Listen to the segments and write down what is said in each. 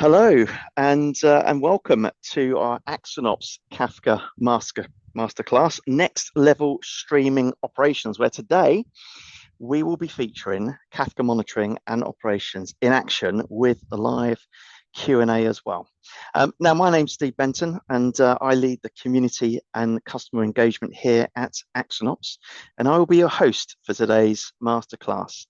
Hello and welcome to our AxonOps Kafka Masterclass, next level streaming operations, where today we will be featuring Kafka monitoring and operations in action with the live Q&A as well. Now, my name's Steve Benton, and I lead the community and customer engagement here at AxonOps, and I will be your host for today's masterclass.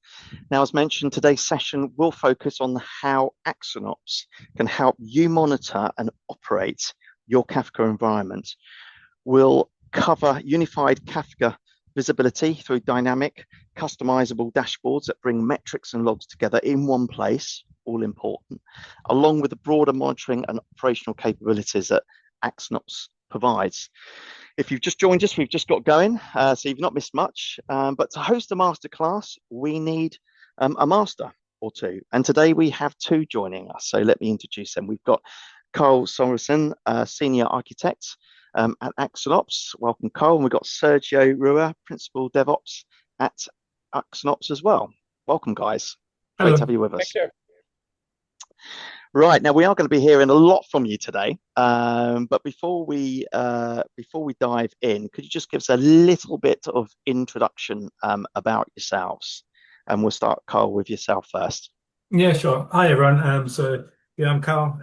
Now, as mentioned, today's session will focus on how AxonOps can help you monitor and operate your Kafka environment. We'll cover unified Kafka visibility through dynamic, customizable dashboards that bring metrics and logs together in one place, all important, along with the broader monitoring and operational capabilities that AxonOps provides. If you've just joined us, we've just got going, so you've not missed much. But to host a masterclass, we need a master or two. And today we have two joining us. So let me introduce them. We've got Carl Sorensen, Senior Architect at AxonOps. Welcome, Carl. And we've got Sergio Rua, Principal DevOps at AxonOps as well. Welcome, guys. Great Hello. to have you with us. Thank you. Right, now we are going to be hearing a lot from you today, but before we dive in, could you just give us a little bit of introduction about yourselves? And we'll start, Carl, with yourself first. Yeah, sure. Hi, everyone. I'm Carl.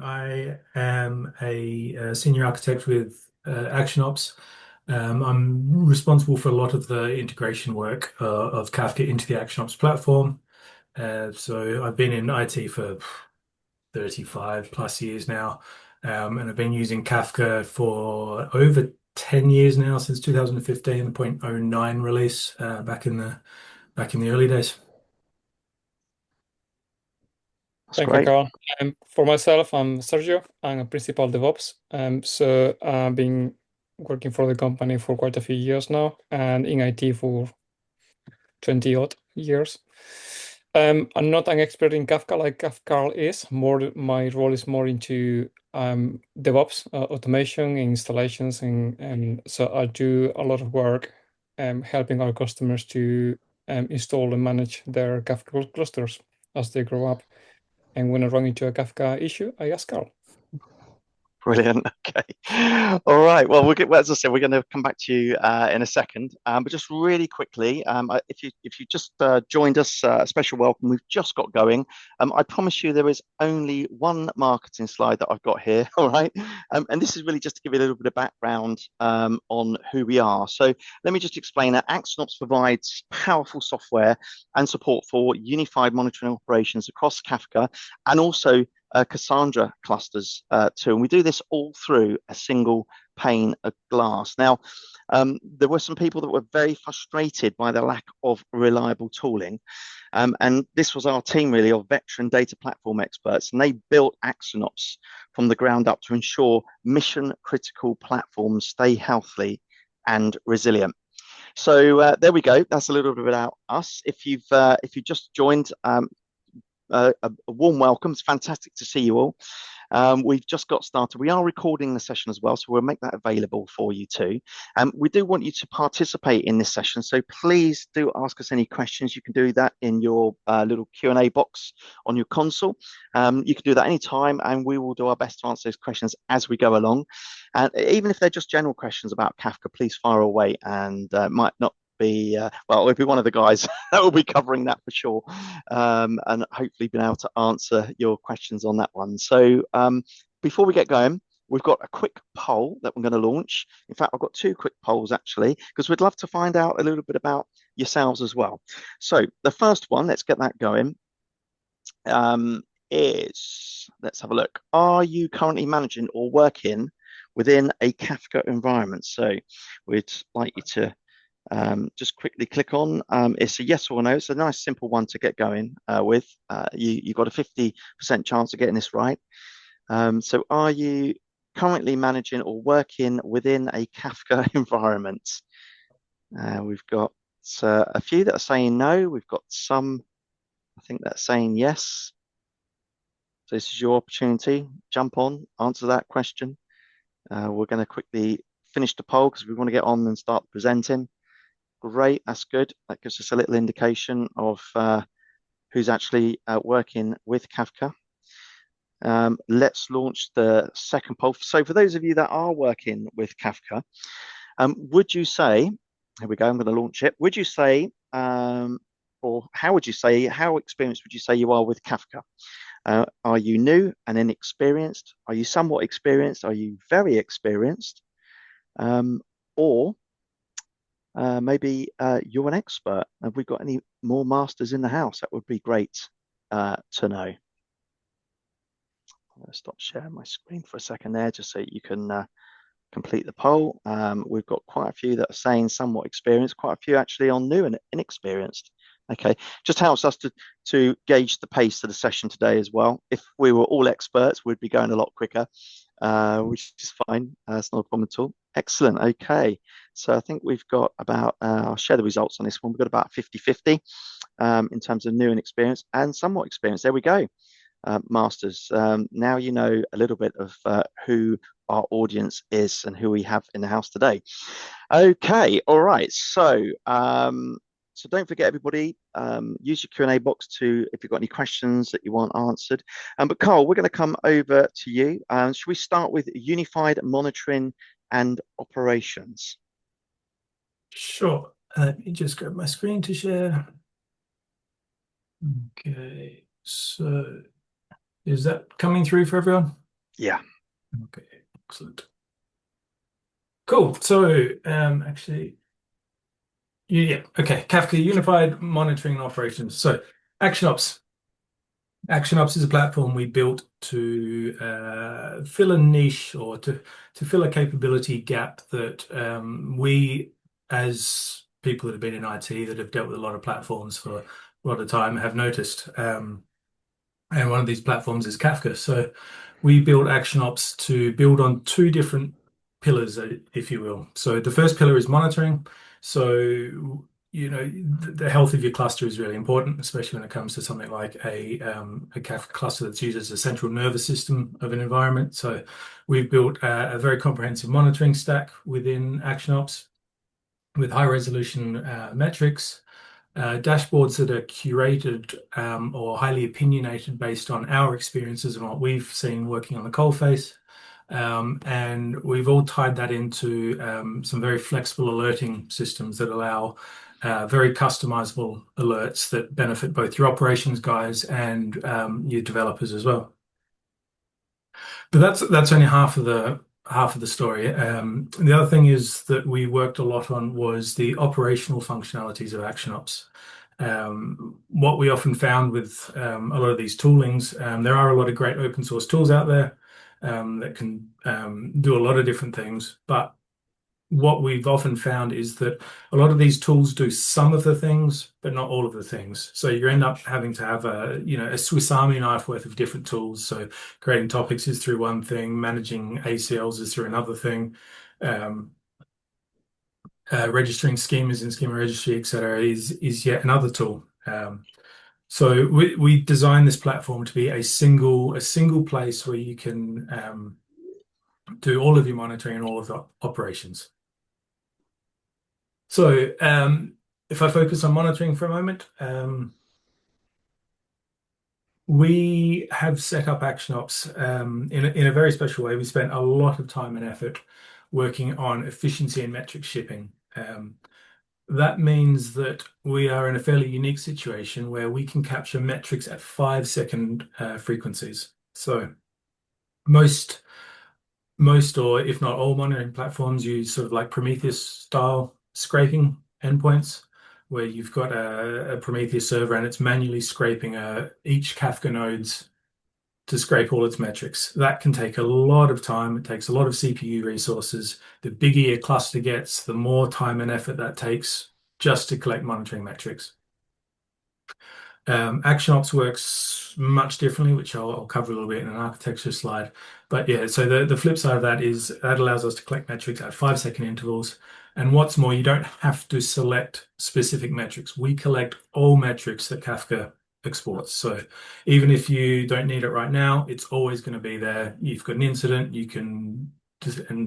I am a senior architect with ActionOps. I'm responsible for a lot of the integration work of Kafka into the ActionOps platform. So I've been in IT for 35 plus years now, and I've been using Kafka for over 10 years now, since 2015, the 0.09 release back in the early days. That's Thank you, great. Carl. For myself, I'm Sergio. I'm a principal DevOps. So I've been working for the company for quite a few years now, and in IT for 20 odd years. I'm not an expert in Kafka like Carl is. My role is more into DevOps, automation, installations, and so I do a lot of work helping our customers to install and manage their Kafka clusters as they grow up. And when I run into a Kafka issue, I ask Carl. Brilliant. Okay. All right. Well, as I said, we're going to come back to you in a second. But just really quickly, if you just joined us, a special welcome. We've just got going. I promise you there is only one marketing slide that I've got here. All right. And this is really just to give you a little bit of background on who we are. So let me just explain that AxonOps provides powerful software and support for unified monitoring operations across Kafka and also Cassandra clusters too. And we do this all through a single pane of glass. Now, there were some people that were very frustrated by the lack of reliable tooling. And this was our team really of veteran data platform experts. And they built AxonOps from the ground up to ensure mission critical platforms stay healthy and resilient. So there we go. That's a little bit about us. If you've just joined, a warm welcome. It's fantastic to see you all. We've just got started. We are recording the session as well, so we'll make that available for you too. We do want you to participate in this session, so please do ask us any questions. You can do that in your little Q&A box on your console. You can do that anytime, and we will do our best to answer those questions as we go along. And even if they're just general questions about Kafka, please fire away, and might not be it'll be one of the guys that will be covering that for sure, and hopefully being able to answer your questions on that one. So before we get going, we've got a quick poll that we're going to launch. In fact, I've got two quick polls actually, because we'd love to find out a little bit about yourselves as well. So the first one, let's get that going, is, let's have a look. Are you currently managing or working within a Kafka environment? So we'd like you to just quickly click on. It's a yes or no. It's a nice simple one to get going with. You've got a 50% chance of getting this right. So are you currently managing or working within a Kafka environment? We've got a few that are saying no. We've got some, I think, that are saying yes. So this is your opportunity. Jump on, answer that question. We're going to quickly finish the poll because we want to get on and start presenting. Great, that's good. That gives us a little indication of who's actually working with Kafka. Let's launch the second poll. So for those of you that are working with Kafka, would you say, here we go, I'm going to launch it. Would you say, or how would you say, how experienced would you say you are with Kafka? Are you new and inexperienced? Are you somewhat experienced? Are you very experienced? Or maybe you're an expert. Have we got any more masters in the house? That would be great to know. I'm going to stop sharing my screen for a second there, just so you can complete the poll. We've got quite a few that are saying somewhat experienced, quite a few actually on new and inexperienced. Okay, just helps us to gauge the pace of the session today as well. If we were all experts, we'd be going a lot quicker, which is fine. It's not a problem at all. Excellent. Okay, so I think we've got about, I'll share the results on this one. We've got about 50-50 in terms of new and experienced and somewhat experienced. There we go. Masters. Now you know a little bit of who our audience is and who we have in the house today. Okay, all right. So don't forget, everybody, use your Q&A box if you've got any questions that you want answered. But Carl, we're going to come over to you. Should we start with unified monitoring and operations? Sure. Let me just grab my screen to share. Okay, so is that coming through for everyone? Yeah. Okay, excellent. Cool. So actually, yeah, okay. Kafka Unified Monitoring and Operations. So AxonOps. AxonOps is a platform we built to fill a niche or to fill a capability gap that we, as people that have been in IT that have dealt with a lot of platforms for a lot of time, have noticed. And one of these platforms is Kafka. So we built ActionOps to build on two different pillars, if you will. So the first pillar is monitoring. So, you know, the health of your cluster is really important, especially when it comes to something like a Kafka cluster that's used as a central nervous system of an environment. So we've built a very comprehensive monitoring stack within ActionOps with high resolution metrics. Dashboards that are curated or highly opinionated based on our experiences and what we've seen working on the coalface. And we've all tied that into some very flexible alerting systems that allow very customizable alerts that benefit both your operations guys and your developers as well. But that's only half of the story. The other thing is that we worked a lot on was the operational functionalities of ActionOps. What we often found with a lot of these toolings, there are a lot of great open source tools out there that can do a lot of different things, but what we've often found is that a lot of these tools do some of the things, but not all of the things. So you end up having to have a Swiss Army knife worth of different tools. So creating topics is through one thing, managing ACLs is through another thing, registering schemas in schema registry, etc., is yet another tool. So we designed this platform to be a single place where you can do all of your monitoring and all of the operations. So if I focus on monitoring for a moment, we have set up ActionOps in a very special way. We spent a lot of time and effort working on efficiency and metric shipping. That means that we are in a fairly unique situation where we can capture metrics at 5-second frequencies. So most or if not all monitoring platforms use sort of like Prometheus style scraping endpoints, where you've got a Prometheus server and it's manually scraping each Kafka nodes to scrape all its metrics. That can take a lot of time. It takes a lot of CPU resources. The bigger your cluster gets, the more time and effort that takes just to collect monitoring metrics. ActionOps works much differently, which I'll cover a little bit in an architecture slide. But yeah, so the flip side of that is that allows us to collect metrics at 5-second intervals. And what's more, you don't have to select specific metrics. We collect all metrics that Kafka exports. So even if you don't need it right now, it's always going to be there. You've got an incident, you can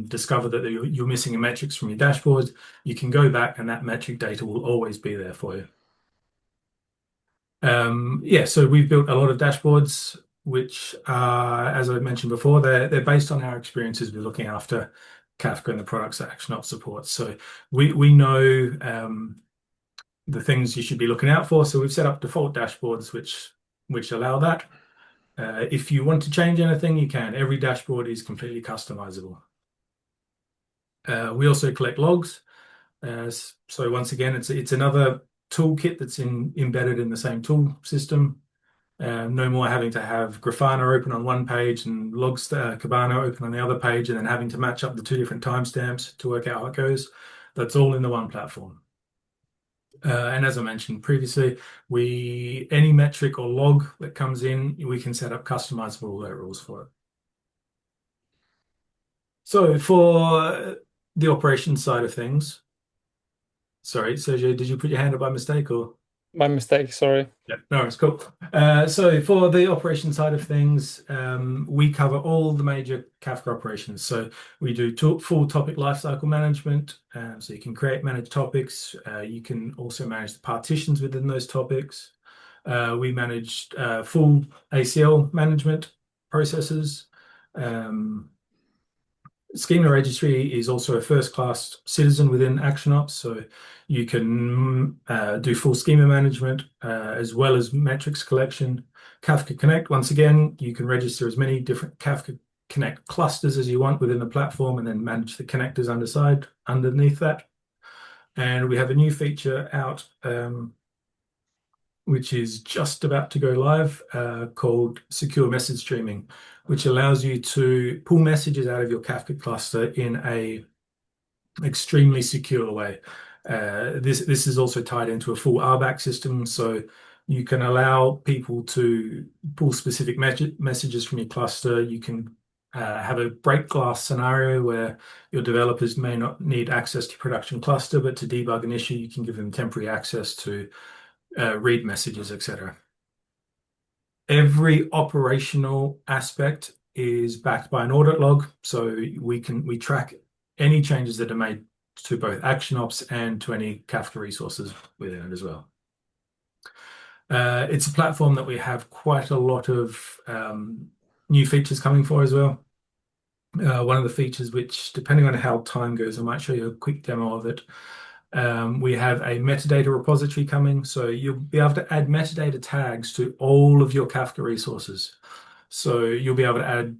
discover that you're missing a metrics from your dashboard. You can go back and that metric data will always be there for you. Yeah, so we've built a lot of dashboards. which are, as I mentioned before, they're based on our experiences with looking after Kafka and the products that ActionOps supports. So we know the things you should be looking out for. So we've set up default dashboards which allow that. If you want to change anything, you can. Every dashboard is completely customizable. We also collect logs. So once again, it's another toolkit that's embedded in the same tool system. No more having to have Grafana open on one page and logs Kibana open on the other page, and then having to match up the two different timestamps to work out how it goes. That's all in the one platform. And as I mentioned previously, any metric or log that comes in, we can set up customizable alert rules for it. So for the operations side of things, sorry, Sergio, did you put your hand up by mistake or? My mistake, sorry. Yeah, no, it's cool. So for the operation side of things, we cover all the major Kafka operations. So we do full topic lifecycle management. So you can manage topics. You can also manage the partitions within those topics. We manage full ACL management processes. Schema registry is also a first-class citizen within ActionOps, so you can do full schema management as well as metrics collection. Kafka Connect, once again, you can register as many different Kafka Connect clusters as you want within the platform and then manage the connectors underneath that. And we have a new feature out which is just about to go live, called secure message streaming, which allows you to pull messages out of your Kafka cluster in a extremely secure way. This is also tied into a full RBAC system, so you can allow people to pull specific messages from your cluster. You can have a break glass scenario where your developers may not need access to production cluster, but to debug an issue, you can give them temporary access to read messages, etc. Every operational aspect is backed by an audit log, so we track any changes that are made to both ActionOps and to any Kafka resources within it as well. It's a platform that we have quite a lot of new features coming for as well. One of the features which, depending on how time goes, I might show you a quick demo of it. We have a metadata repository coming, so you'll be able to add metadata tags to all of your Kafka resources. So you'll be able to add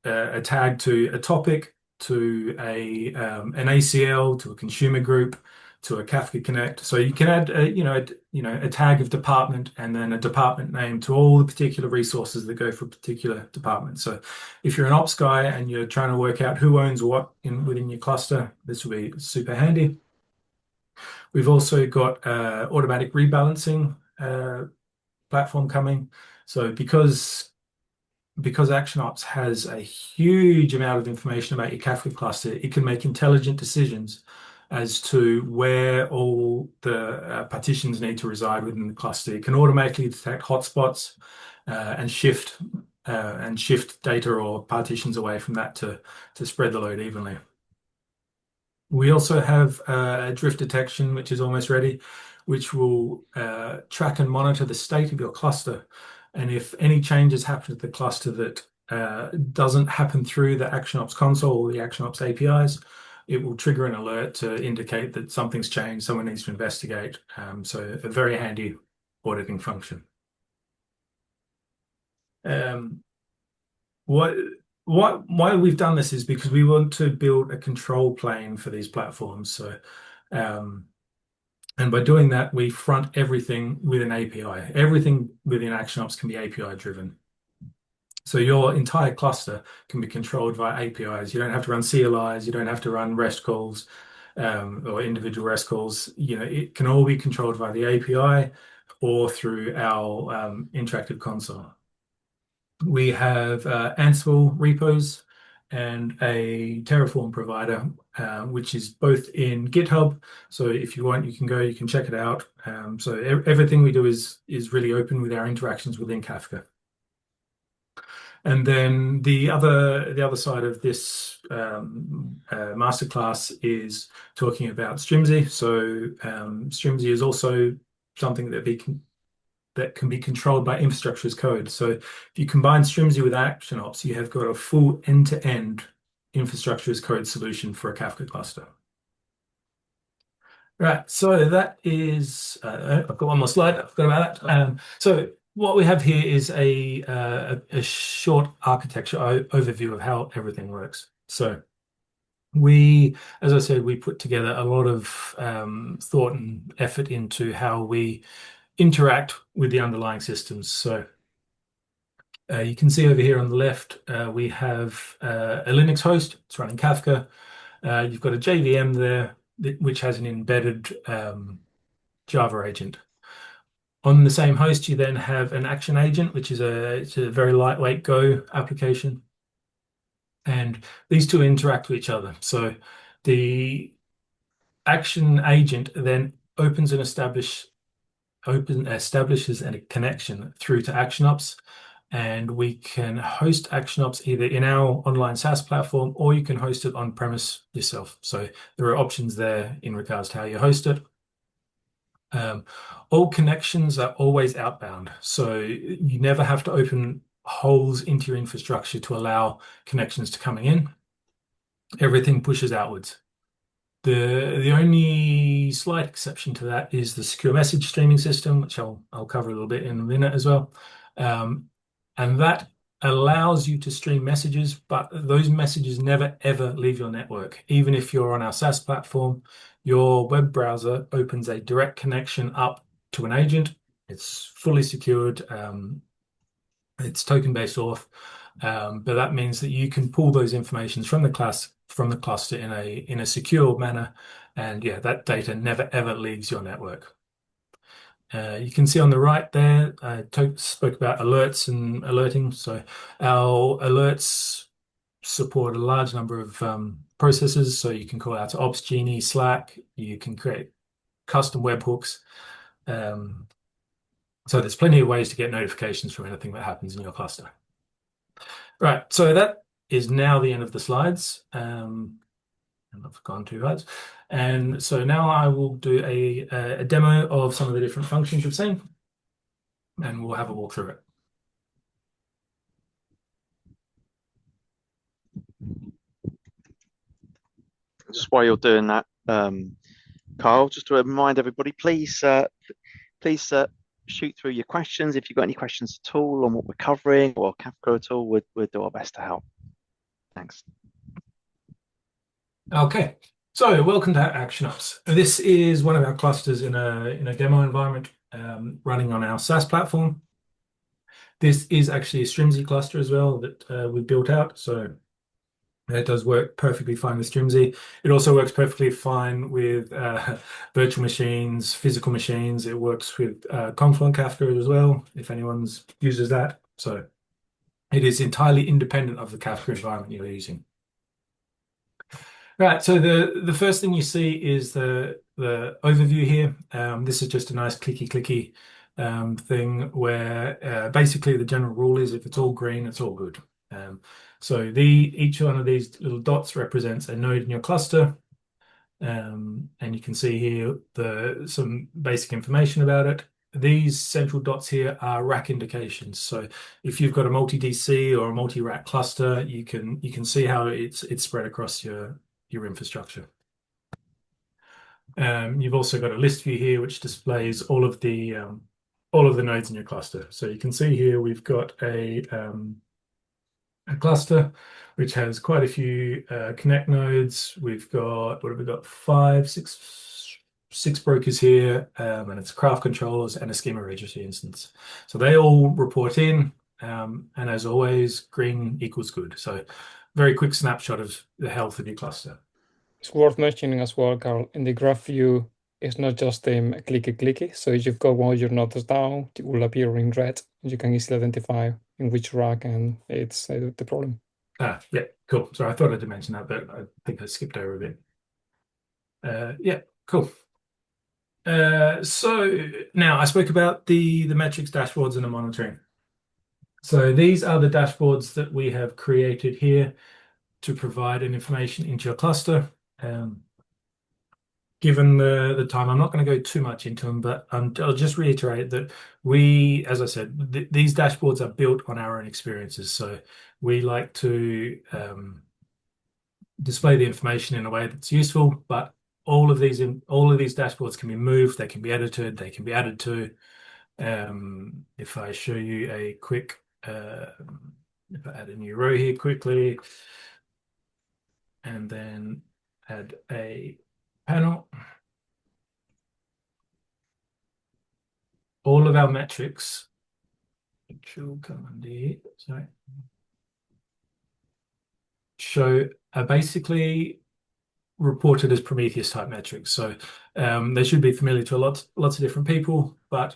a tag to a topic, to an ACL, to a consumer group, to a Kafka Connect. So you can add a tag of department and then a department name to all the particular resources that go for a particular department. So if you're an ops guy and you're trying to work out who owns what within your cluster, this will be super handy. We've also got automatic rebalancing platform coming. So because ActionOps has a huge amount of information about your Kafka cluster, it can make intelligent decisions as to where all the partitions need to reside within the cluster. It can automatically detect hotspots and shift data or partitions away from that to spread the load evenly. We also have drift detection, which is almost ready, which will track and monitor the state of your cluster. And if any changes happen to the cluster that doesn't happen through the ActionOps console or the ActionOps APIs, it will trigger an alert to indicate that something's changed, someone needs to investigate. So a very handy auditing function. Why we've done this is because we want to build a control plane for these platforms. So, and by doing that, we front everything with an API. Everything within ActionOps can be API driven. So your entire cluster can be controlled via APIs. You don't have to run CLIs. You don't have to run REST calls or individual REST calls. It can all be controlled via the API or through our interactive console. We have Ansible repos and a Terraform provider, which is both in GitHub. So if you want, you can go, you can check it out. So everything we do is really open with our interactions within Kafka. And then the other side of this masterclass is talking about Strimzi. So Strimzi is also something that that can be controlled by infrastructure as code. So if you combine Strimzi with ActionOps, you have got a full end-to-end infrastructure as code solution for a Kafka cluster. Right, so that is, I've got one more slide, I forgot about that. So what we have here is a short architecture overview of how everything works. So as I said, we put together a lot of thought and effort into how we interact with the underlying systems. So you can see over here on the left, we have a Linux host. It's running Kafka. You've got a JVM there, which has an embedded Java agent. On the same host, you then have an action agent, which is it's a very lightweight Go application. And these two interact with each other. So the action agent then establishes a connection through to ActionOps, and we can host ActionOps either in our online SaaS platform or you can host it on premise yourself. So there are options there in regards to how you host it. All connections are always outbound, so you never have to open holes into your infrastructure to allow connections to coming in. Everything pushes outwards. The only slight exception to that is the secure message streaming system, which I'll cover a little bit in a minute as well. And that allows you to stream messages, but those messages never ever leave your network. Even if you're on our SaaS platform, your web browser opens a direct connection up to an agent. It's fully secured. It's token-based auth, but that means that you can pull those informations from the cluster in a secure manner, and yeah, that data never ever leaves your network. You can see on the right there, I spoke about alerts and alerting. So our alerts support a large number of processes. So you can call out to Ops Genie, Slack. You can create custom webhooks. So there's plenty of ways to get notifications from anything that happens in your cluster. Right, so that is now the end of the slides. And I've gone too hard. And so now I will do a demo of some of the different functions you've seen, and we'll have a walk through it. Just while you're doing that, Carl, just to remind everybody, please shoot through your questions. If you've got any questions at all on what we're covering or Kafka at all, we'll do our best to help. Thanks. Okay, so welcome to ActionOps. This is one of our clusters in a demo environment running on our SaaS platform. This is actually a Strimzi cluster as well that we built out. So it does work perfectly fine with Strimzi. It also works perfectly fine with virtual machines, physical machines. It works with Confluent Kafka as well, if anyone uses that. So it is entirely independent of the Kafka environment you're using. Right, so the first thing you see is the overview here. This is just a nice clicky thing where basically the general rule is if it's all green, it's all good. So each one of these little dots represents a node in your cluster. And you can see here some basic information about it. These central dots here are rack indications. So if you've got a multi-DC or a multi-rack cluster, you can see how it's spread across your infrastructure. You've also got a list view here which displays all of the nodes in your cluster. So you can see here we've got a cluster which has quite a few connect nodes. We've got, what have we got? Six brokers here, and it's craft controllers and a schema registry instance. So they all report in, and as always, green equals good. So very quick snapshot of the health of your cluster. It's worth mentioning as well, Carl, in the graph view, it's not just clicky. So if you've got one of your nodes down, it will appear in red. You can easily identify in which rack and it's the problem. Yeah, cool. So I thought I did mention that, but I think I skipped over a bit. Yeah, cool. So now I spoke about the metrics dashboards and the monitoring. So these are the dashboards that we have created here to provide an information into your cluster. given the time, I'm not going to go too much into them, but I'll just reiterate that we, as I said, these dashboards are built on our own experiences. So we like to display the information in a way that's useful, but all of these dashboards can be moved, they can be edited, they can be added to. If I show you a quick, if I add a new row here quickly, and then add a panel, all of our metrics, which will come under here, sorry, are basically reported as Prometheus type metrics. So they should be familiar to lots of different people, but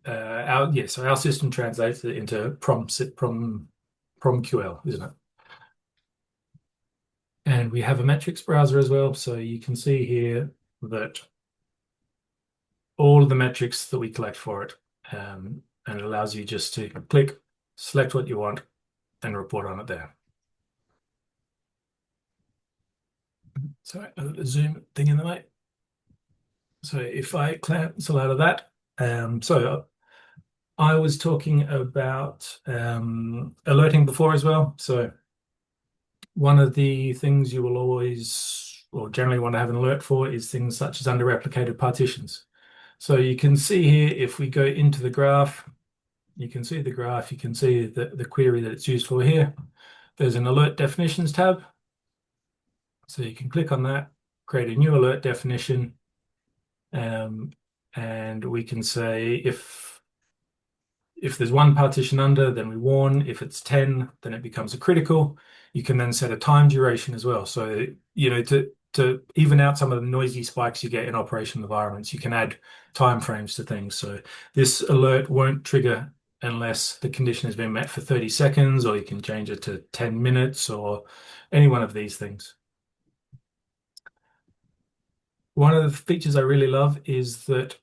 our system translates it into PromQL, isn't it? And we have a metrics browser as well, so you can see here that all of the metrics that we collect for it, and it allows you just to click, select what you want, and report on it there. Sorry, a zoom thing in the way. So if I cancel out of that, so I was talking about alerting before as well. So one of the things you will always, or generally want to have an alert for, is things such as under-replicated partitions. So you can see here, if we go into the graph, you can see the graph, you can see the query that it's used for here. There's an alert definitions tab. So you can click on that, create a new alert definition, and we can say if there's one partition under, then we warn. If it's 10, then it becomes a critical. You can then set a time duration as well. So, to even out some of the noisy spikes you get in operational environments, you can add time frames to things. So this alert won't trigger unless the condition has been met for 30 seconds, or you can change it to 10 minutes or any one of these things. One of the features I really love is that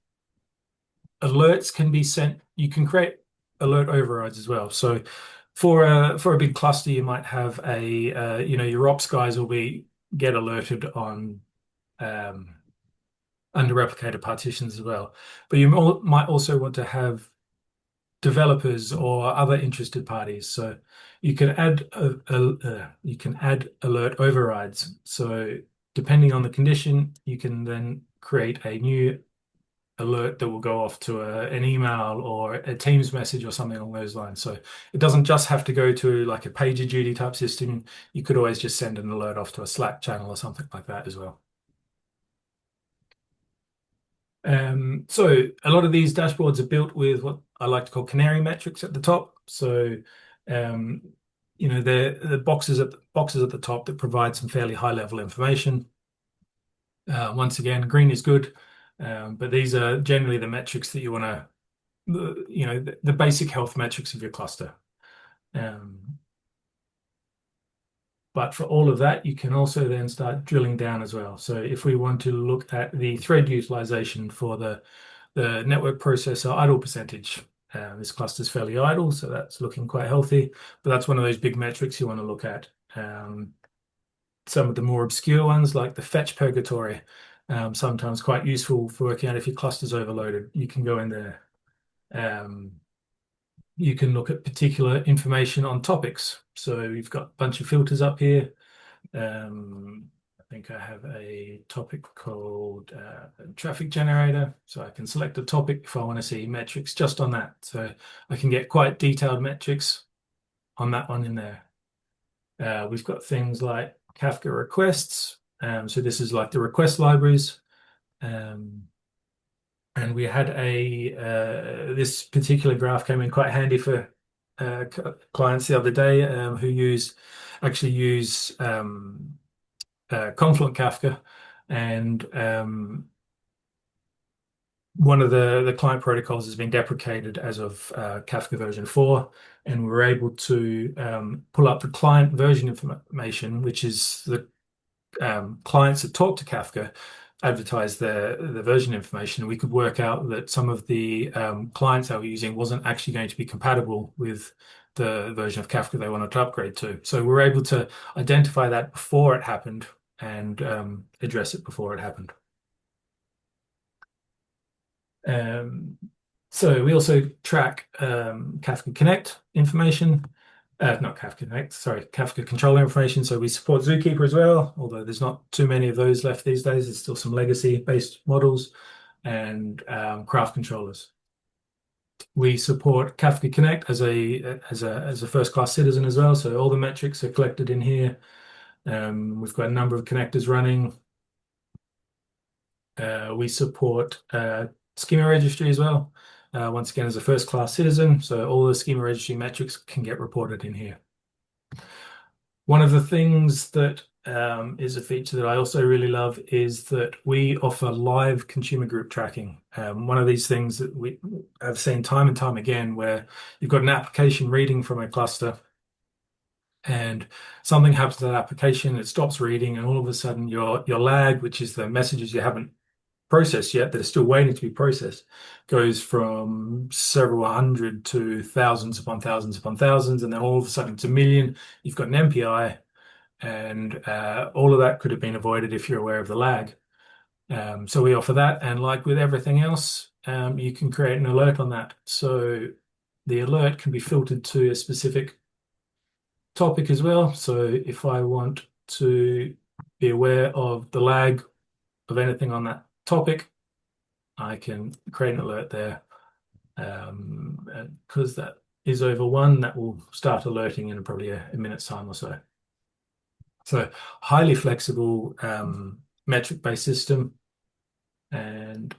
alerts can be sent. You can create alert overrides as well. So for a big cluster, you might have your ops guys will get alerted on under replicated partitions as well. But you might also want to have developers or other interested parties. So you can add alert overrides. So depending on the condition, you can then create a new alert that will go off to an email or a Teams message or something along those lines. So it doesn't just have to go to like a PagerDuty type system. You could always just send an alert off to a Slack channel or something like that as well. So a lot of these dashboards are built with what I like to call canary metrics at the top. So the boxes at the top that provide some fairly high level information. Once again, green is good. But these are generally the metrics that you want to, the basic health metrics of your cluster. But for all of that, you can also then start drilling down as well. So if we want to look at the thread utilization for the network processor idle percentage, this cluster is fairly idle, so that's looking quite healthy. But that's one of those big metrics you want to look at. Some of the more obscure ones, like the fetch purgatory, sometimes quite useful for working out if your cluster's overloaded. You can go in there. You can look at particular information on topics. So you've got a bunch of filters up here. I think I have a topic called traffic generator. So I can select a topic if I want to see metrics just on that. So I can get quite detailed metrics on that one in there. We've got things like Kafka requests. So this is like the request libraries. And we had this particular graph came in quite handy for clients the other day who actually use Confluent Kafka, and one of the client protocols has been deprecated as of Kafka version 4, and we're able to pull up the client version information, which is the clients that talk to Kafka advertise the version information. We could work out that some of the clients that we're using wasn't actually going to be compatible with the version of Kafka they wanted to upgrade to. So we're able to identify that before it happened and address it before it happened. So we also track Kafka Connect information. Not Kafka Connect, sorry, Kafka controller information. So we support Zookeeper as well, although there's not too many of those left these days. There's still some legacy-based models and craft controllers. We support Kafka Connect as a first-class citizen as well. So all the metrics are collected in here. We've got a number of connectors running. We support schema registry as well. Once again, as a first-class citizen, so all the schema registry metrics can get reported in here. One of the things that is a feature that I also really love is that we offer live consumer group tracking. One of these things that we have seen time and time again, where you've got an application reading from a cluster, and something happens to that application, it stops reading, and all of a sudden your lag, which is the messages you haven't processed yet that are still waiting to be processed, goes from several hundred to thousands upon thousands upon thousands, and then all of a sudden it's a million. You've got an MPI, and all of that could have been avoided if you're aware of the lag. So we offer that, and like with everything else, you can create an alert on that. So the alert can be filtered to a specific topic as well. So if I want to be aware of the lag of anything on that topic, I can create an alert there. Because that is over one, that will start alerting in probably a minute's time or so. So highly flexible metric-based system. And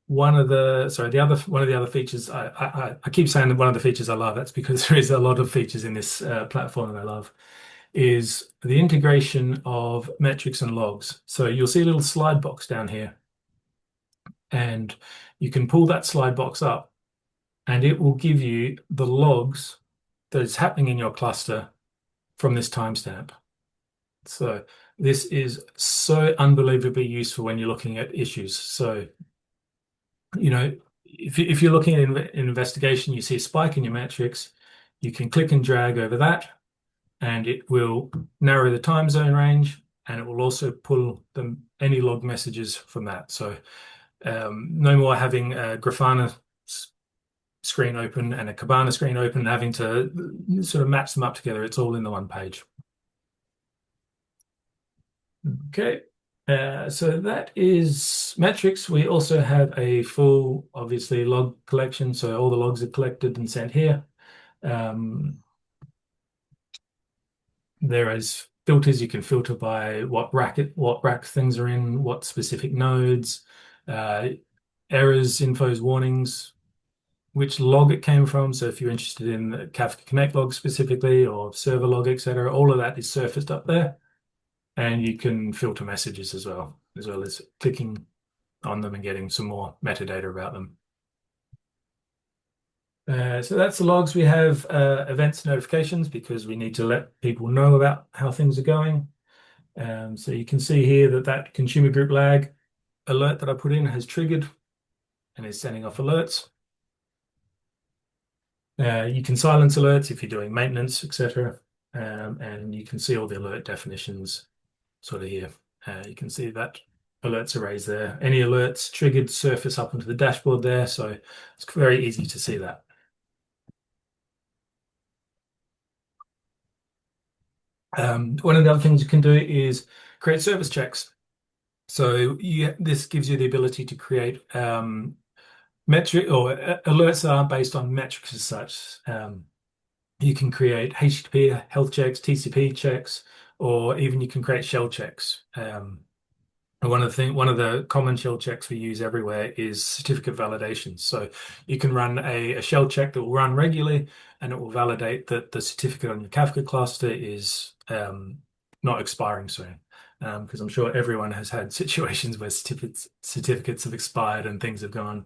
one of the other features I keep saying that one of the features I love, that's because there is a lot of features in this platform that I love, is the integration of metrics and logs. So you'll see a little slide box down here, and you can pull that slide box up, and it will give you the logs that is happening in your cluster from this timestamp. So this is so unbelievably useful when you're looking at issues. So, if you're looking at an investigation, you see a spike in your metrics, you can click and drag over that, and it will narrow the time zone range, and it will also pull any log messages from that. So no more having a Grafana screen open and a Kibana screen open and having to sort of match them up together. It's all in the one page. Okay, so that is metrics. We also have a full, obviously, log collection. So all the logs are collected and sent here. There is filters. You can filter by what rack things are in, what specific nodes, errors, infos, warnings, which log it came from. So if you're interested in the Kafka Connect log specifically, or server log, etc., all of that is surfaced up there. And you can filter messages as well as clicking on them and getting some more metadata about them. So that's the logs. We have events notifications because we need to let people know about how things are going. So you can see here that consumer group lag alert that I put in has triggered and is sending off alerts. You can silence alerts if you're doing maintenance, etc. And you can see all the alert definitions sort of here. You can see that alerts arrays there. Any alerts triggered surface up onto the dashboard there, so it's very easy to see that. One of the other things you can do is create service checks. So this gives you the ability to create metric or alerts that aren't based on metrics as such. You can create HTTP health checks, TCP checks, or even you can create shell checks. One of the common shell checks we use everywhere is certificate validation. So you can run a shell check that will run regularly, and it will validate that the certificate on your Kafka cluster is not expiring soon. Because I'm sure everyone has had situations where certificates have expired and things have gone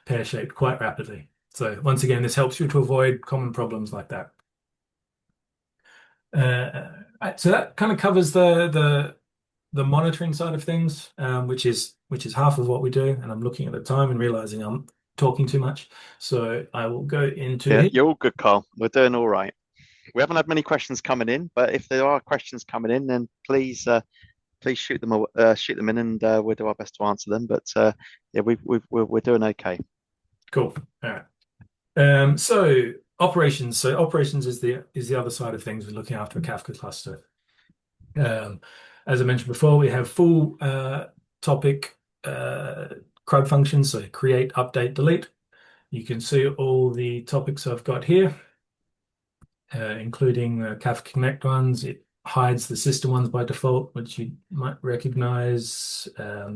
pear-shaped quite rapidly. So once again, this helps you to avoid common problems like that. So that kind of covers the monitoring side of things, which is half of what we do. And I'm looking at the time and realizing I'm talking too much. So I will go into Yeah, you're all good, Carl. We're doing all right. We haven't had many questions coming in, but if there are questions coming in, then please please shoot them in, and we'll do our best to answer them. But yeah, we're doing okay. Cool. All right. So operations. So operations is the other side of things. We're looking after a Kafka cluster. As I mentioned before, we have full topic CRUD functions. So create, update, delete. You can see all the topics I've got here, including the Kafka Connect ones. It hides the system ones by default, which you might recognize. Or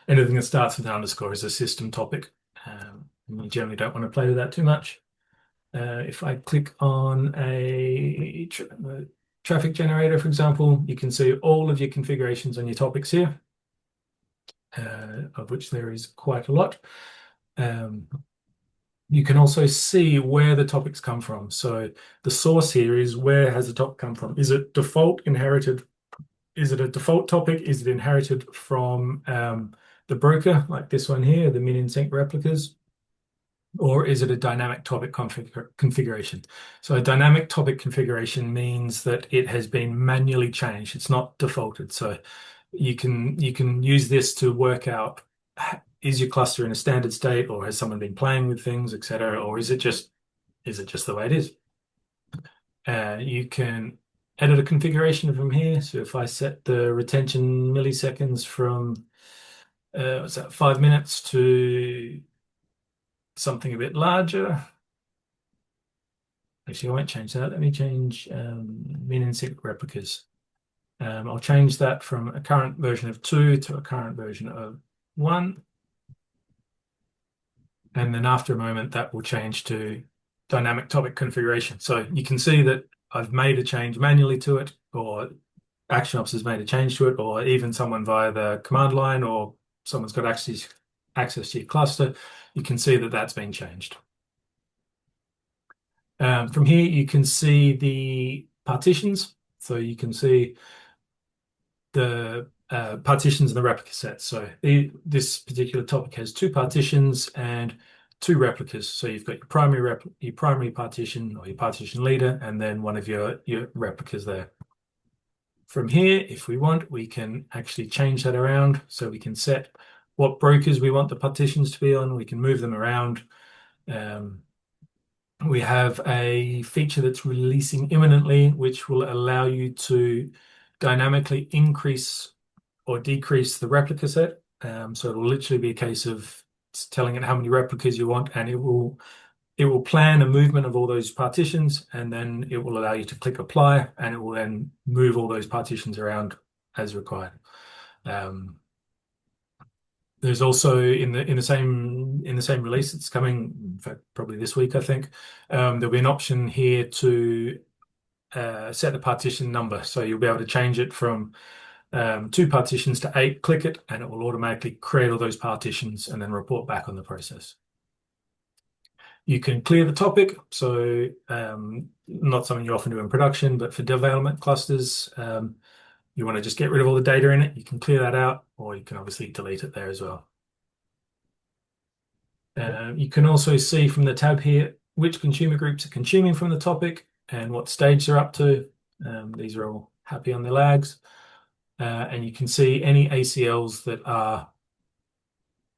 anything that starts with an underscore is a system topic. You generally don't want to play with that too much. If I click on a traffic generator, for example, you can see all of your configurations on your topics here, of which there is quite a lot. You can also see where the topics come from. So the source here is where has the topic come from? Is it default inherited? Is it a default topic? Is it inherited from the broker, like this one here, the min in sync replicas? Or is it a dynamic topic configuration? So a dynamic topic configuration means that it has been manually changed. It's not defaulted. So you can use this to work out, is your cluster in a standard state, or has someone been playing with things, etc., or is it just the way it is? You can edit a configuration from here. So if I set the retention milliseconds from what's that, 5 minutes to something a bit larger. Actually, I won't change that. Let me change min in sync replicas. I'll change that from a current version of 2 to a current version of 1. And then after a moment, that will change to dynamic topic configuration. So you can see that I've made a change manually to it, or ActionOps has made a change to it, or even someone via the command line, or someone's got access to your cluster. You can see that that's been changed. From here, you can see the partitions. So you can see the partitions in the replica set. So this particular topic has 2 partitions and 2 replicas. So you've got your primary partition, or your partition leader, and then one of your replicas there. From here, if we want, we can actually change that around. So we can set what brokers we want the partitions to be on. We can move them around. We have a feature that's releasing imminently, which will allow you to dynamically increase or decrease the replica set. So it will literally be a case of telling it how many replicas you want, and it will plan a movement of all those partitions, and then it will allow you to click apply, and it will then move all those partitions around as required. There's also in the same release, it's coming, in fact, probably this week, I think. There'll be an option here to set the partition number, so you'll be able to change it from 2 partitions to 8. Click it, and it will automatically create all those partitions and then report back on the process. You can clear the topic, so not something you often do in production, but for development clusters, you want to just get rid of all the data in it, you can clear that out, or you can obviously delete it there as well. You can also see from the tab here which consumer groups are consuming from the topic and what stage they're up to. These are all happy on their lags. And you can see any ACLs that are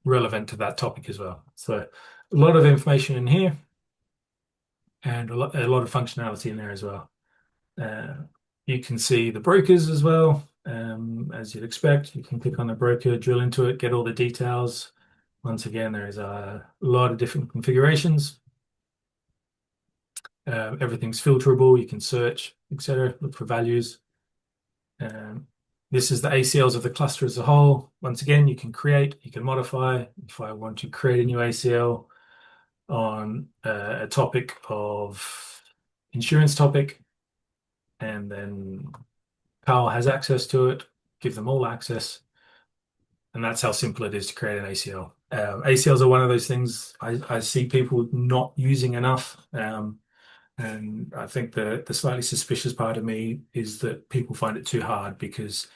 relevant to that topic as well. So a lot of information in here, and a lot of functionality in there as well. You can see the brokers as well, as you'd expect. You can click on the broker, drill into it, get all the details. Once again, there is a lot of different configurations. Everything's filterable. You can search, etc., look for values. This is the ACLs of the cluster as a whole. Once again, you can create, you can modify. If I want to create a new ACL on a topic of insurance topic, and then Carl has access to it, give them all access. And that's how simple it is to create an ACL. ACLs are one of those things I see people not using enough. And I think the slightly suspicious part of me is that people find it too hard, because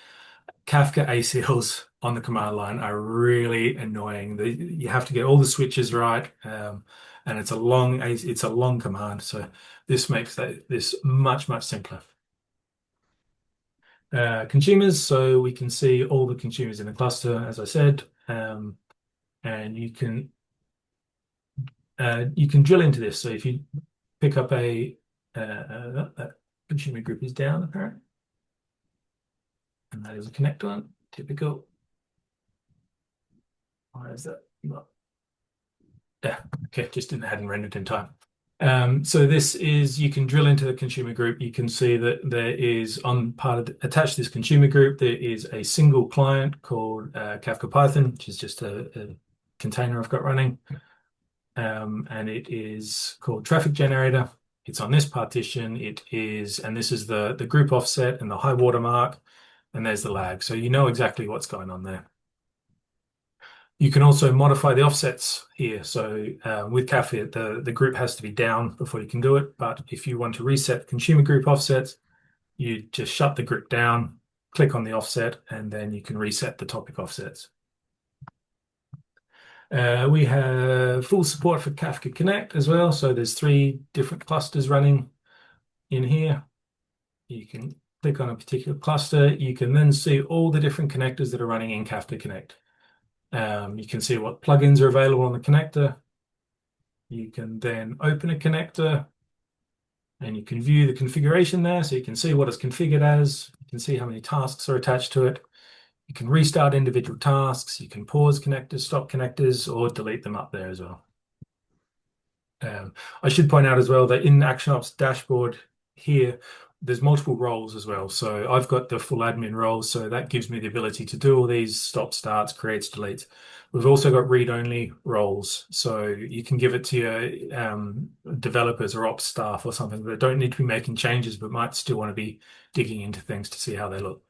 Kafka ACLs on the command line are really annoying. You have to get all the switches right, and it's a long command. So this makes this much simpler. consumers, so we can see all the consumers in the cluster, as I said, and you can drill into this. So if you pick up that consumer group is down apparently, and that is a connect one, typical. Why is that? Yeah, okay, just hadn't rendered in time. So this is, you can drill into the consumer group. You can see that there is attached to this consumer group, there is a single client called Kafka Python, which is just a container I've got running. And it is called traffic generator. It's on this partition. And this is the group offset and the high watermark, and there's the lag. So you know exactly what's going on there. You can also modify the offsets here. So with Kafka, the group has to be down before you can do it. But if you want to reset consumer group offsets, you just shut the group down, click on the offset, and then you can reset the topic offsets. We have full support for Kafka Connect as well. So there's 3 different clusters running in here. You can click on a particular cluster. You can then see all the different connectors that are running in Kafka Connect. You can see what plugins are available on the connector. You can then open a connector and you can view the configuration there. So you can see what it's configured as. You can see how many tasks are attached to it. You can restart individual tasks. You can pause connectors, stop connectors, or delete them up there as well. I should point out as well that in ActionOps dashboard here, there's multiple roles as well. So I've got the full admin role, so that gives me the ability to do all these stop, starts, creates, deletes. We've also got read-only roles, so you can give it to your developers or ops staff or something that don't need to be making changes, but might still want to be digging into things to see how they look.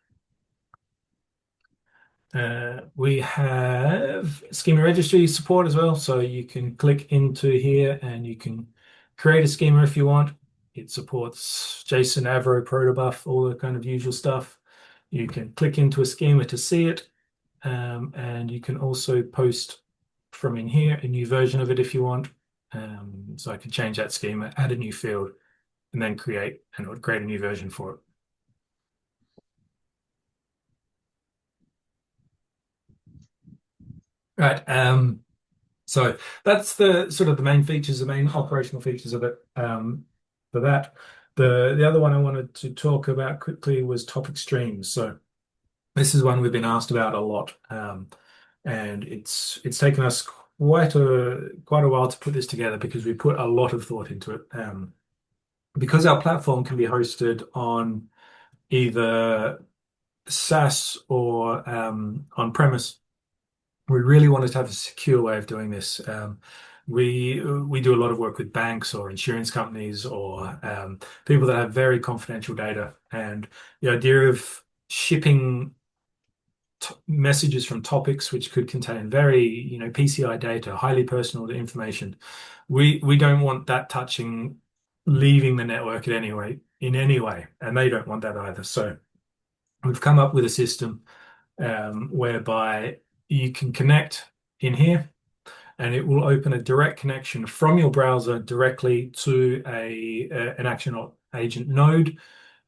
We have schema registry support as well, so you can click into here and you can create a schema if you want. It supports JSON, Avro, protobuf, all the kind of usual stuff. You can click into a schema to see it, and you can also post from in here a new version of it if you want. So I could change that schema, add a new field, and then create, and it would create a new version for it. Right. So that's the sort of the main features, the main operational features of it. For that, the other one I wanted to talk about quickly was topic streams. So this is one we've been asked about a lot, and it's taken us quite a while to put this together because we put a lot of thought into it. Because our platform can be hosted on either SaaS or on-premise, we really wanted to have a secure way of doing this. We do a lot of work with banks or insurance companies or people that have very confidential data, and the idea of shipping messages from topics which could contain very PCI data, highly personal information. We don't want that leaving the network in any way, and they don't want that either. So we've come up with a system whereby you can connect in here and it will open a direct connection from your browser directly to an Action agent node.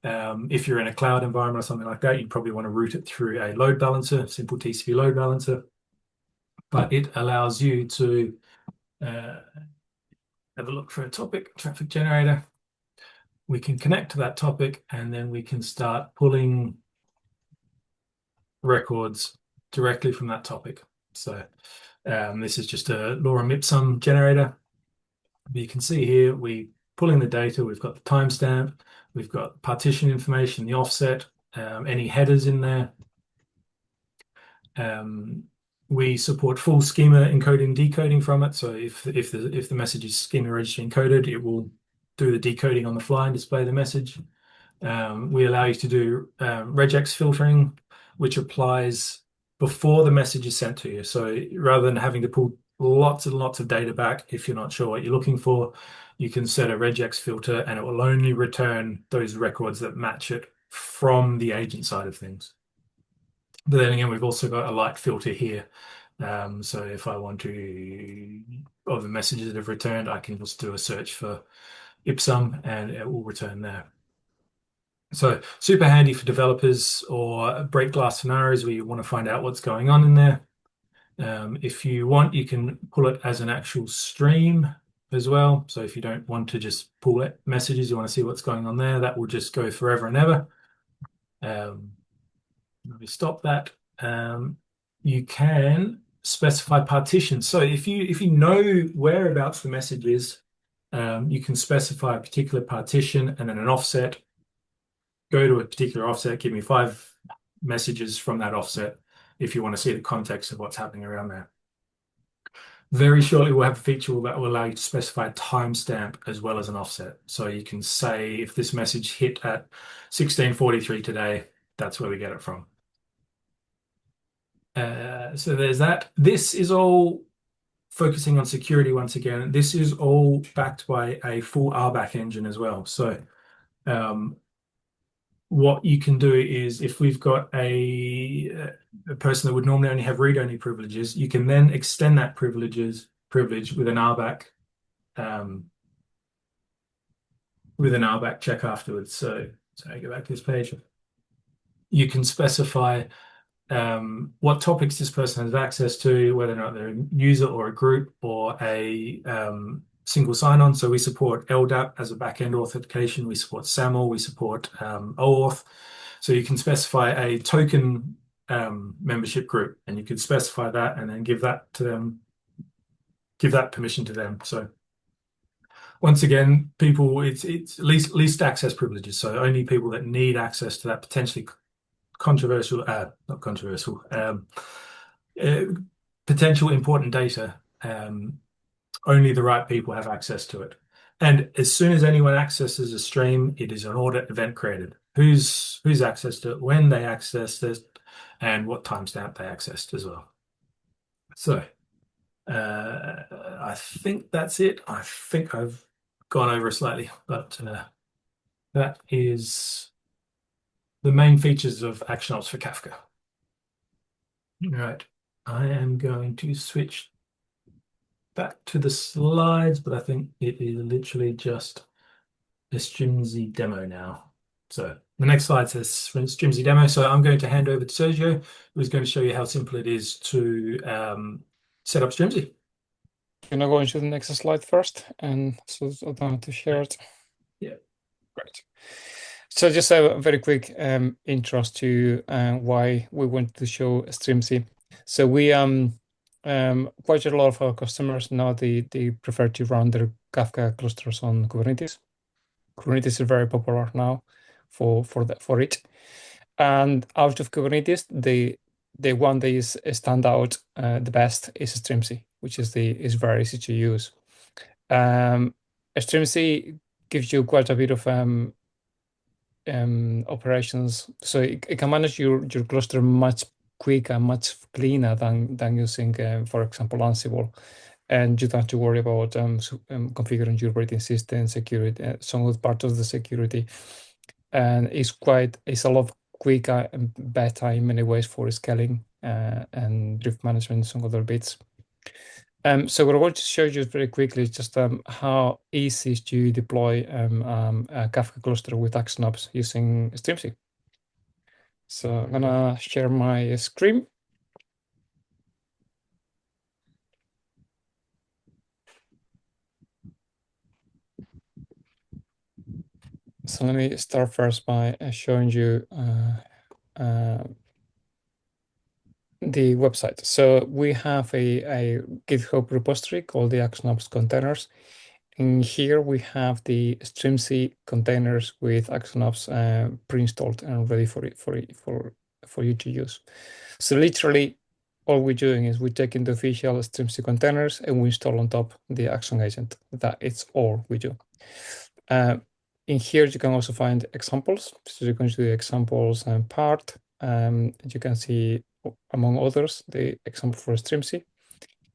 If you're in a cloud environment or something like that, you'd probably want to route it through a load balancer, simple TCP load balancer. But it allows you to have a look for a topic, traffic generator. We can connect to that topic and then we can start pulling records directly from that topic. So this is just a lorem ipsum generator. But you can see here we pull in the data. We've got the timestamp, we've got partition information, the offset, any headers in there. We support full schema encoding, decoding from it. So if the message is schema registry encoded, it will do the decoding on the fly and display the message. We allow you to do regex filtering, which applies before the message is sent to you. So rather than having to pull lots and lots of data back if you're not sure what you're looking for, you can set a regex filter and it will only return those records that match it from the agent side of things. But then again, we've also got a light filter here. So if I want to, of the messages that have returned, I can just do a search for ipsum and it will return there. So super handy for developers or break glass scenarios where you want to find out what's going on in there. If you want, you can pull it as an actual stream as well. So if you don't want to just pull it messages, you want to see what's going on there, that will just go forever and ever. Let me stop that. You can specify partitions. So if you know whereabouts the message is, you can specify a particular partition and then an offset. Go to a particular offset, give me 5 messages from that offset if you want to see the context of what's happening around there. Very shortly, we'll have a feature that will allow you to specify a timestamp as well as an offset. So you can say if this message hit at 16:43 today, that's where we get it from. So there's that. This is all focusing on security once again. This is all backed by a full RBAC engine as well. So what you can do is if we've got a person that would normally only have read-only privileges, you can then extend that privilege with an RBAC check afterwards. So I go back to this page. You can specify what topics this person has access to, whether or not they're a user or a group or a single sign-on. So we support LDAP as a back-end authentication. We support SAML. We support OAuth. So you can specify a token membership group, and you can specify that and then give that to them, give that permission to them. So once again, people, it's least access privileges. So only people that need access to that potentially controversial, not controversial, potential important data. Only the right people have access to it. And as soon as anyone accesses a stream, it is an audit event created. Who's accessed it, when they accessed it, and what timestamp they accessed as well. So I think that's it. I think I've gone over slightly, but that is the main features of ActionOps for Kafka. All right, I am going to switch back to the slides, but I think it is literally just a Strimzi demo now. So the next slide says Strimzi demo. So I'm going to hand over to Sergio, who's going to show you how simple it is to set up Strimzi. You're gonna go into the next slide first, and so I don't have to share it. Yeah. Great. So just a very quick intro to why we want to show Strimzi. So we quite a lot of our customers now they prefer to run their Kafka clusters on Kubernetes. Kubernetes is very popular now for it. And out of Kubernetes, the one that is stand out the best is Strimzi, which is very easy to use. Strimzi gives you quite a bit of operations, so it can manage your cluster much quicker, much cleaner than using, for example, Ansible. And you don't have to worry about configuring your operating system, security, some of the parts of the security. And it's a lot quicker and better in many ways for scaling and drift management and some other bits. So what I want to show you very quickly is just how easy is to deploy a Kafka cluster with AxonOps using Strimzi. So I'm gonna share my screen. So let me start first by showing you the website. So we have a GitHub repository called the AxonOps containers. In here we have the Strimzi containers with AxonOps pre-installed and ready for you to use. So literally all we're doing is we're taking the official Strimzi containers and we install on top the Axon agent. That it's all we do. In here you can also find examples. So you can do the examples part. You can see, among others, the example for Strimzi.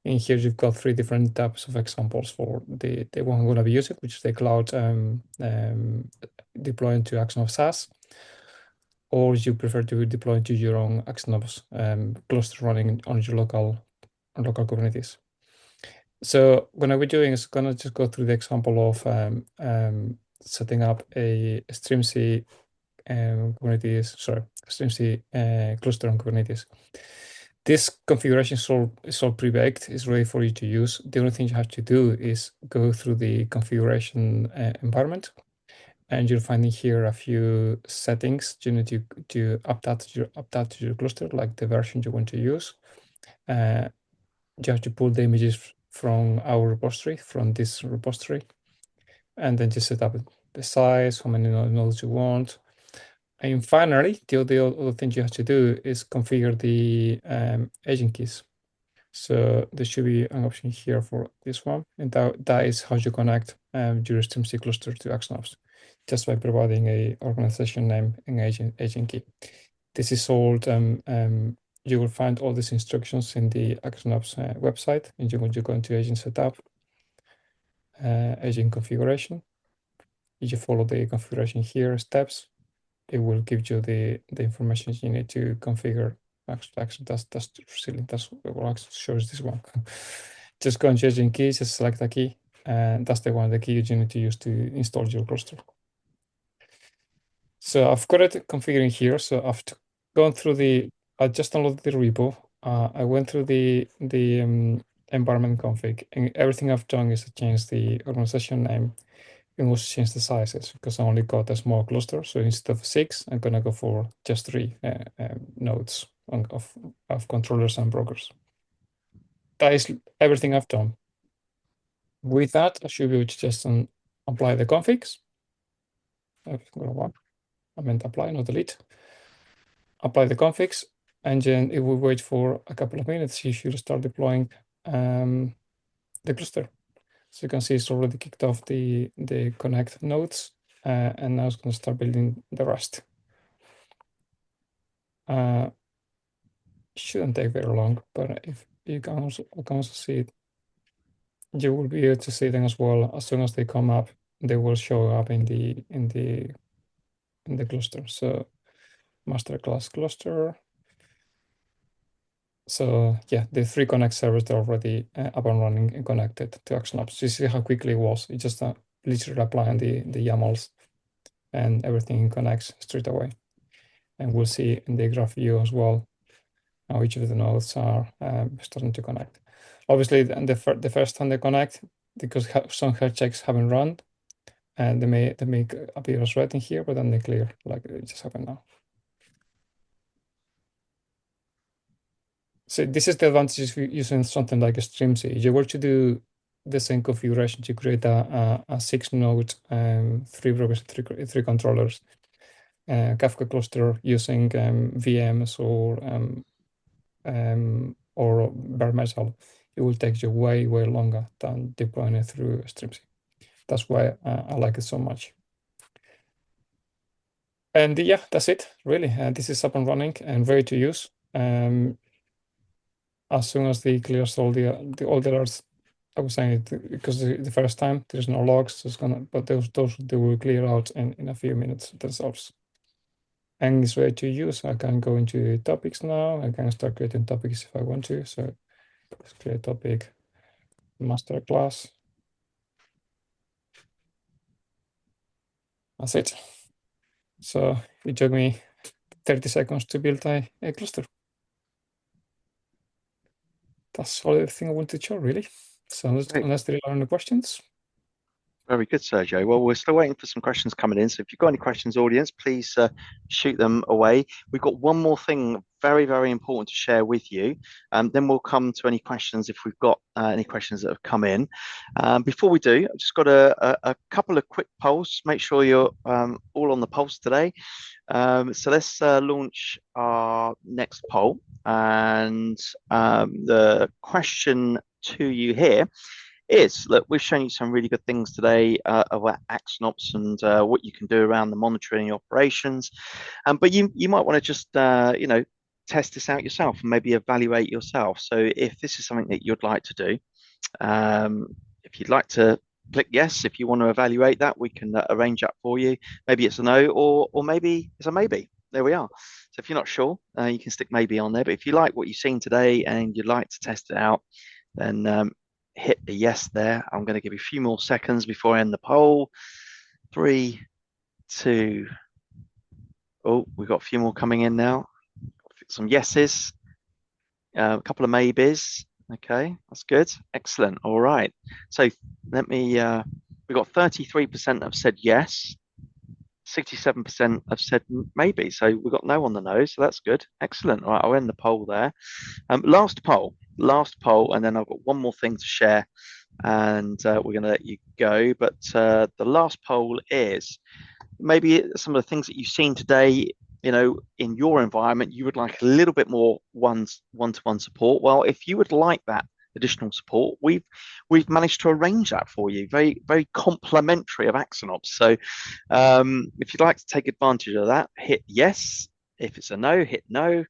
In here you've got 3 different types of examples for the one I'm going to be using, which is the cloud deploying to AxonOps SaaS, or you prefer to deploy to your own AxonOps cluster running on your local Kubernetes. So what I'll be doing is going to just go through the example of setting up a Strimzi Strimzi cluster on Kubernetes. This configuration is all pre-baked, it's ready for you to use. The only thing you have to do is go through the configuration environment, and you'll find in here a few settings you need to adapt to your cluster, like the version you want to use. You have to pull the images from our repository, from this repository, and then just set up the size, how many nodes you want. And finally, the other thing you have to do is configure the agent keys. So there should be an option here for this one, and that is how you connect your Strimzi cluster to AxonOps, just by providing a organization name and agent key. This is all. You will find all these instructions in the AxonOps website, and you go into agent setup, agent configuration. If you follow the configuration here steps, it will give you the information you need to configure. Actually, that's silly. That's what actually shows this one. Just go into agent keys, just select a key, and that's the key you need to use to install your cluster. So I've got it configuring here. So I've gone through I just downloaded the repo. I went through the environment config, and everything I've done is to change the organization name and also change the sizes, because I only got a small cluster. So instead of 6, I'm gonna go for just 3 nodes of controllers and brokers. That is everything I've done. With that, I should be able to just apply the configs. I meant apply, not delete. Apply the configs, and then it will wait for a couple of minutes. You should start deploying the cluster. So you can see it's already kicked off the connect nodes, and now it's going to start building the rest. Shouldn't take very long, but if you can also see it, you will be able to see them as well. As soon as they come up, they will show up in the cluster. So Masterclass cluster. So yeah, the 3 connect servers are already up and running and connected to AxonOps. You see how quickly it was. It just literally applying the YAMLs, and everything connects straight away. And we'll see in the graph view as well how each of the nodes are starting to connect. Obviously, the first time they connect, because some health checks haven't run, and they may appear as red in here, but then they clear, like it just happened now. So this is the advantage of using something like a Strimzi. If you were to do the same configuration to create a 6-node, 3 brokers, 3 controllers, Kafka cluster using VMs or bare metal, it will take you way longer than deploying it through Strimzi. That's why I like it so much. And yeah, that's it, really. This is up and running and ready to use. As soon as they clears all the alerts, I was saying it because the first time there's no logs, so it's but those they will clear out in a few minutes themselves. And it's ready to use. I can go into topics now. I can start creating topics if I want to. So let's create topic masterclass. That's it. So it took me 30 seconds to build a cluster. That's all the thing I wanted to show, really. So unless there are any questions. Very good, Sergio. Well, we're still waiting for some questions coming in. So if you've got any questions, audience, please shoot them away. We've got one more thing very important to share with you. Then we'll come to any questions if we've got any questions that have come in. Before we do, I've just got a couple of quick polls. Make sure you're all on the polls today. So let's launch our next poll. And the question to you here is, look, we've shown you some really good things today about AxonOps and what you can do around the monitoring operations. But you might want to just, test this out yourself and maybe evaluate yourself. So if this is something that you'd like to do, if you'd like to click yes, if you want to evaluate that, we can arrange that for you. Maybe it's a no, or maybe it's a maybe. There we are. So if you're not sure, you can stick maybe on there. But if you like what you've seen today and you'd like to test it out, then hit the yes there. I'm going to give you a few more seconds before I end the poll. 3, 2, Oh, we've got a few more coming in now. Some yeses, a couple of maybes. Okay, that's good. Excellent. All right. So let me, we've got 33% have said yes. 67% have said maybe. So we've got no on the nose. So that's good. Excellent. All right, I'll end the poll there. Last poll, and then I've got one more thing to share, and we're going to let you go. But the last poll is maybe some of the things that you've seen today, in your environment, you would like a little bit more one-to-one support. Well, if you would like that additional support, we've managed to arrange that for you, very, very complimentary of AxonOps. So if you'd like to take advantage of that, hit yes. If it's a no, hit no.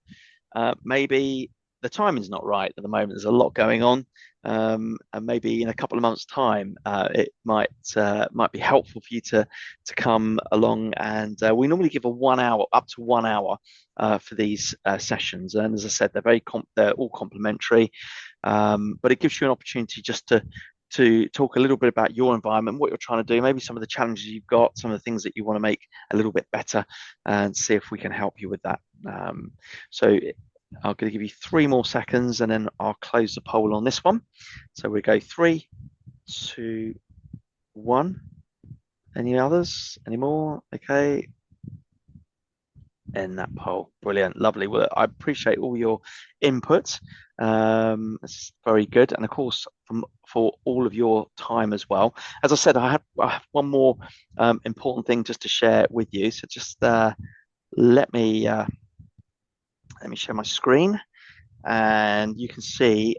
Maybe the timing's not right at the moment. There's a lot going on, and maybe in a couple of months' time, it might be helpful for you to come along. And we normally give up to 1 hour for these sessions. And as I said, they're all complimentary, but it gives you an opportunity just to talk a little bit about your environment, what you're trying to do, maybe some of the challenges you've got, some of the things that you want to make a little bit better, and see if we can help you with that. So I'm going to give you 3 more seconds, and then I'll close the poll on this one. So we go 3, 2, 1. Any others? Any more? Okay. End that poll. Brilliant. Lovely. Well, I appreciate all your input. It's very good. And of course, for all of your time as well. As I said, I have one more important thing just to share with you. So just let me share my screen, and you can see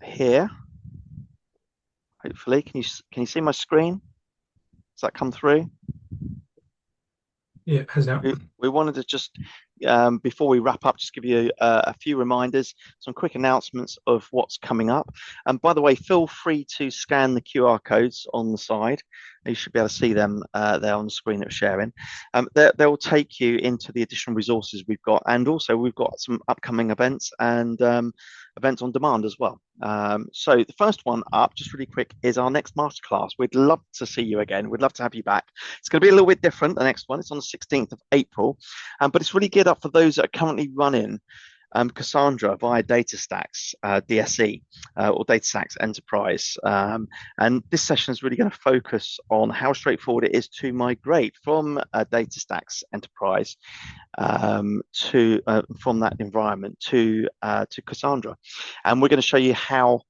here. Hopefully, can you see my screen? Does that come through? Yeah, it has now. We wanted to just, before we wrap up, just give you a few reminders, some quick announcements of what's coming up. And by the way, feel free to scan the QR codes on the side. You should be able to see them there on the screen that we're sharing. They will take you into the additional resources we've got. And also, we've got some upcoming events and events on demand as well. So the first one up, just really quick, is our next masterclass. We'd love to see you again. We'd love to have you back. It's going to be a little bit different, the next one. It's on the 16th of April, but it's really geared up for those that are currently running Cassandra via DataStax DSE or DataStax Enterprise. And this session is really going to focus on how straightforward it is to migrate from DataStax Enterprise from that environment to Cassandra. And we're going to show you how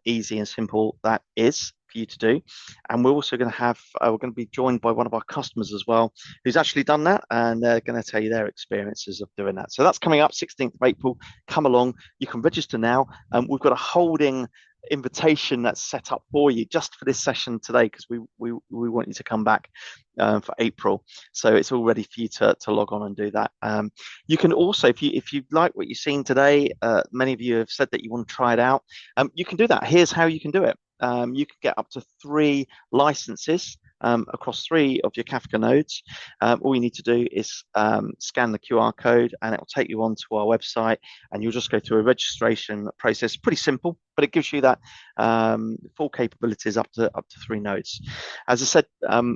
easy and simple that is for you to do. And we're also going to we're going to be joined by one of our customers as well, who's actually done that, and they're going to tell you their experiences of doing that. So that's coming up 16th of April. Come along. You can register now. We've got a holding invitation that's set up for you just for this session today, because we want you to come back for April. So it's all ready for you to log on and do that. You can also, if you like what you've seen today, many of you have said that you want to try it out. You can do that. Here's how you can do it. You can get up to 3 licenses across 3 of your Kafka nodes. All you need to do is scan the QR code, and it will take you onto our website, and you'll just go through a registration process. Pretty simple, but it gives you that full capabilities up to 3 nodes. As I said,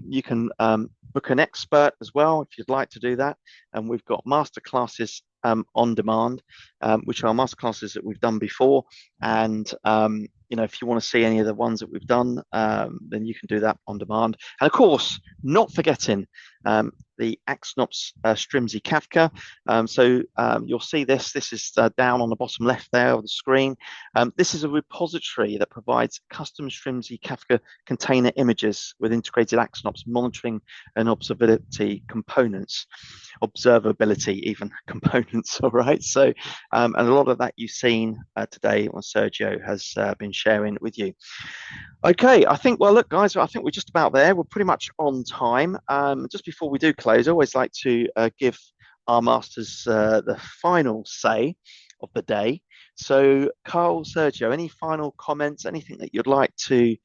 you can book an expert as well if you'd like to do that. And we've got masterclasses on demand, which are masterclasses that we've done before. And if you want to see any of the ones that we've done, then you can do that on demand. And of course, not forgetting the AxonOps Strimzi Kafka. So you'll see this is down on the bottom left there of the screen. This is a repository that provides custom Strimzi Kafka container images with integrated AxonOps monitoring and observability components. Observability even components, all right? So and a lot of that you've seen today when Sergio has been sharing with you. Okay, well, look, guys, I think we're just about there. We're pretty much on time. Just before we do close, I always like to give our masters the final say of the day. So, Carl, Sergio, any final comments, anything that you'd like to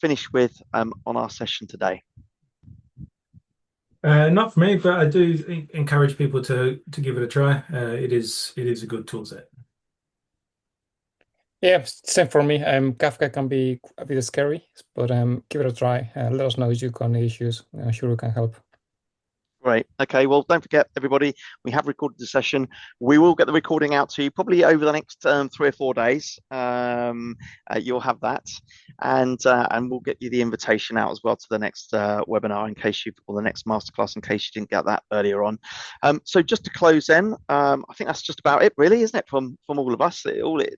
finish with on our session today? Not for me, but I do encourage people to give it a try. It is a good tool set. Yeah, same for me. Kafka can be a bit scary, but give it a try. Let us know if you got any issues. I'm sure we can help. Great. Okay. Well, don't forget, everybody, we have recorded the session. We will get the recording out to you probably over the next 3 or 4 days. You'll have that, and we'll get you the invitation out as well to the next webinar in case or the next masterclass in case you didn't get that earlier on. So just to close in, I think that's just about it, really, isn't it? From all of us, all it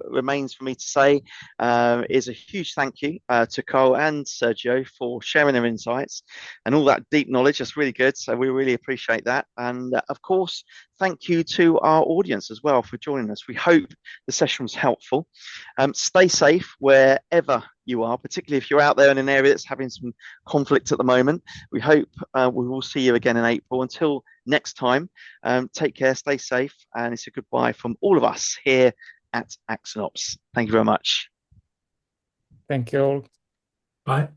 remains for me to say is a huge thank you to Carl and Sergio for sharing their insights and all that deep knowledge. That's really good. So we really appreciate that. And of course, thank you to our audience as well for joining us. We hope the session was helpful. Stay safe wherever you are, particularly if you're out there in an area that's having some conflict at the moment. We hope we will see you again in April. Until next time, take care, stay safe, and it's a goodbye from all of us here at AxonOps. Thank you very much. Thank you all. Bye.